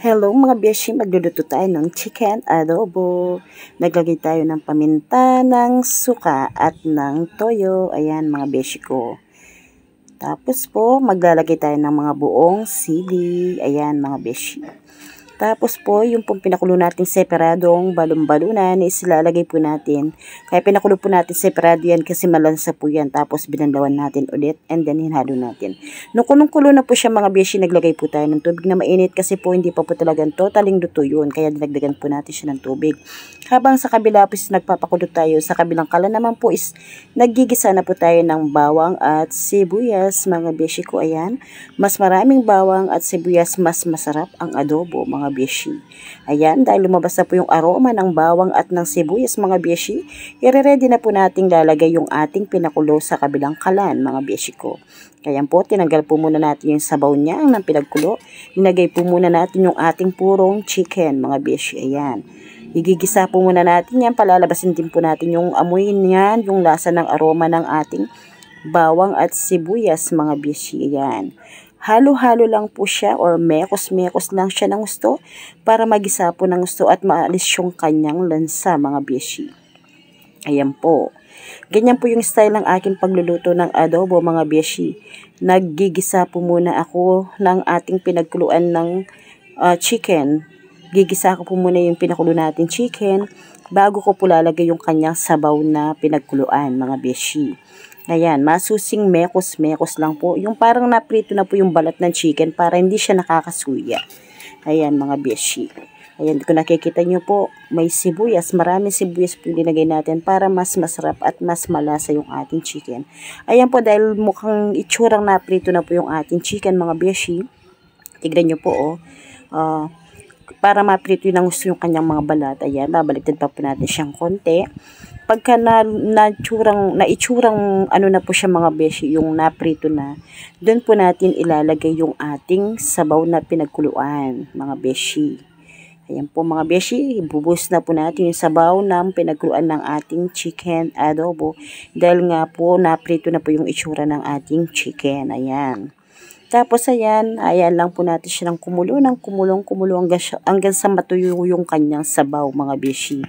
Hello mga beshi, magluluto tayo ng chicken adobo. Naglagay tayo ng paminta, ng suka at ng toyo. Ayan mga beshi ko. Tapos po, maglalagay tayo ng mga buong sili. Ayan mga beshi. Tapos po, yung pong pinakulo natin separadong balon-balunan is ilalagay po natin. Kaya pinakulo po natin separado yan kasi malansa po yan. Tapos binandawan natin ulit and then hinalo natin. Nung kulong-kulo na po siya mga beshi, naglagay po tayo ng tubig na mainit kasi po hindi pa po talagang totaling luto yun. Kaya dinagdagan po natin siya ng tubig. Habang sa kabila po is nagpapakulo tayo, sa kabilang kalan naman po is naggigisa na po tayo ng bawang at sibuyas mga beshi ko. Ayan, mas maraming bawang at sibuyas, mas masarap ang adobo mga beshi. Ayan, dahil lumabas na po yung aroma ng bawang at ng sibuyas mga beshi, i-ready na po nating lalagay yung ating pinakulo sa kabilang kalan mga beshi ko. Kaya po, tinanggal po muna natin yung sabaw niya ng pinagkulo. Inagay po muna natin yung ating purong chicken mga beshi. Ayan. Igigisa po muna natin yan. Palalabasin din po natin yung amoy niyan, yung lasa ng aroma ng ating bawang at sibuyas mga beshi. Ayan. Halo-halo lang po siya or mekos-mekos lang siya ng gusto para magisa po ng gusto at maalis yung kanyang lansa mga beshi. Ayan po. Ganyan po yung style ng aking pagluluto ng adobo mga beshi. Naggigisa po muna ako ng ating pinagkuluan ng chicken. Gigisa ko po muna yung pinakulo natin chicken bago ko po lalagay yung kanyang sabaw na pinagkuluan mga beshi. Ayan, masusing mekos-mekos lang po. Yung parang naprito na po yung balat ng chicken para hindi siya nakakasuya. Ayan mga beshi. Ayan, kung nakikita nyo po, may sibuyas. Maraming sibuyas po linagay natin para mas masarap at mas malasa yung ating chicken. Ayan po, dahil mukhang itsurang naprito na po yung ating chicken mga beshi. Tignan nyo po para maprito yung gusto yung kanyang mga balat. Ayan, babaliktad pa po natin siyang konti. Pagka naitsurang ano na po siya mga beshi, yung naprito na, doon po natin ilalagay yung ating sabaw na pinagkuluan mga beshi. Ayan po mga beshi, ibubus na po natin yung sabaw ng pinagkuluan ng ating chicken adobo. Dahil nga po naprito na po yung itsura ng ating chicken. Ayan. Tapos ayan lang po natin siya ng kumulo hanggang sa matuyo yung kanyang sabaw mga beshi.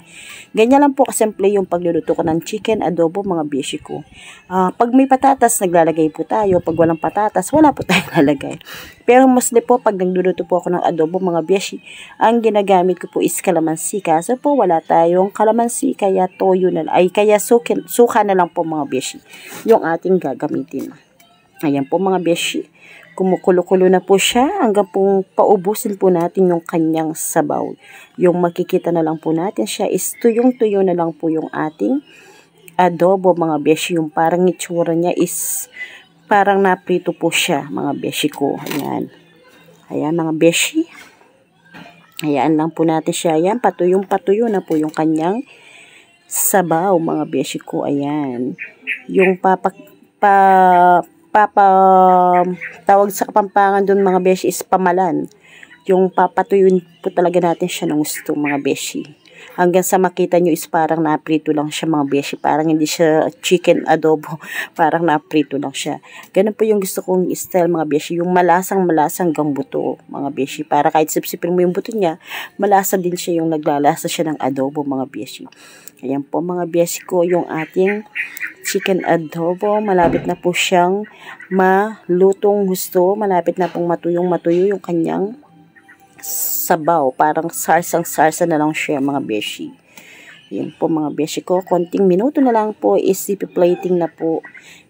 Ganyan lang po kasimple yung pagluluto ko ng chicken adobo mga beshi ko. Pag may patatas, naglalagay po tayo. Pag walang patatas, wala po tayong lalagay. Pero mostly po, pag nagluluto po ako ng adobo mga beshi, ang ginagamit ko po is kalamansi. Kaso po, wala tayong kalamansi, kaya toyo na lang. Kaya suka na lang po mga beshi yung ating gagamitin. Ayan po mga beshi. Kumukulo-kulo na po siya hanggang po paubusin po natin yung kanyang sabaw. Yung makikita na lang po natin siya is tuyong-tuyo na lang po yung ating adobo mga beshi. Yung parang itsura niya is parang naprito po siya mga beshi ko. Ayan. Ayan mga beshi. Ayan lang po natin siya. Ayan, patuyong-patuyo na po yung kanyang sabaw mga beshi ko. Ayan. Yung tawag sa Kapampangan doon mga beshi is pamalan. Yung papatuyuin po talaga natin siya ng gusto mga beshi. Hanggang sa makita nyo is parang naprito lang siya mga beshi. Parang hindi siya chicken adobo. Parang naprito lang siya. Ganun po yung gusto kong style mga beshi. Yung malasang-malasang gambuto mga beshi. Para kahit sipsipin mo yung buto niya, malasa din siya yung naglalasa siya ng adobo mga beshi. Ayan po mga beshi ko yung ating chicken adobo. Malapit na po siyang malutong gusto. Malapit na pong matuyong-matuyo yung kanyang sabaw. Parang sarsang-sarsa na lang siya mga beshi. Yan po mga beshi ko. Konting minuto na lang po is ipi-plating na po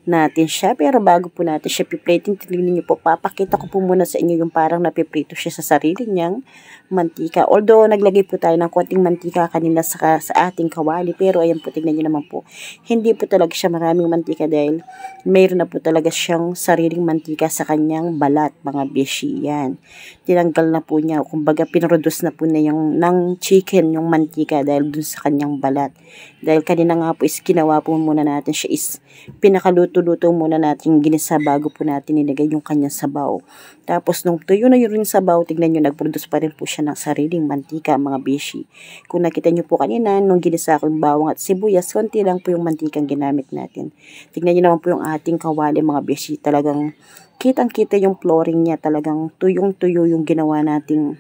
natin siya. Pero bago po natin siya ipi-plating, tingnan niyo po, papakita ko po muna sa inyo yung parang napiprito siya sa sarili niyang mantika. Although naglagay po tayo ng konting mantika kanina sa ating kawali, pero ayan po, tingnan niyo naman po. Hindi po talaga siya maraming mantika dahil mayroon na po talaga siyang sariling mantika sa kanyang balat mga beshi. Yan. Tinanggal na po niya. Kumbaga pinroduce na po na yung ng chicken yung mantika dahil dun sa kanyang balat. Dahil kanina nga po is ginawa po muna natin siya is pinakaluto-luto muna natin ginisa bago po natin nilagay yung kanyang sabaw. Tapos nung tuyo na yun sabaw, tignan nyo, nagproduce pa rin po siya ng sariling mantika mga beshi. Kung nakita nyo po kanina, nung ginisa ko yung bawang at sibuyas, konti lang po yung mantikang ginamit natin. Tignan nyo naman po yung ating kawali mga beshi. Talagang kitang-kita yung flooring niya. Talagang tuyong-tuyo yung ginawa nating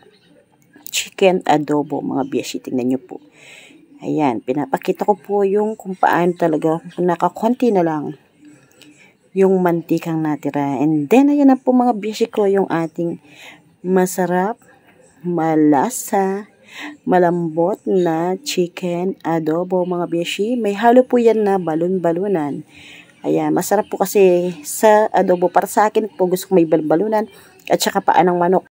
chicken adobo, mga beshi. Tingnan nyo po. Ayan, pinapakita ko po yung kung paano talaga, kung nakakonti na lang yung mantikang natira. And then, ayan na po mga beshi ko, yung ating masarap, malasa, malambot na chicken adobo, mga beshi. May halo po yan na balon-balunan. Ayan, masarap po kasi sa adobo. Para sa akin po, gusto ko may balon-balunan at saka paa ng manok.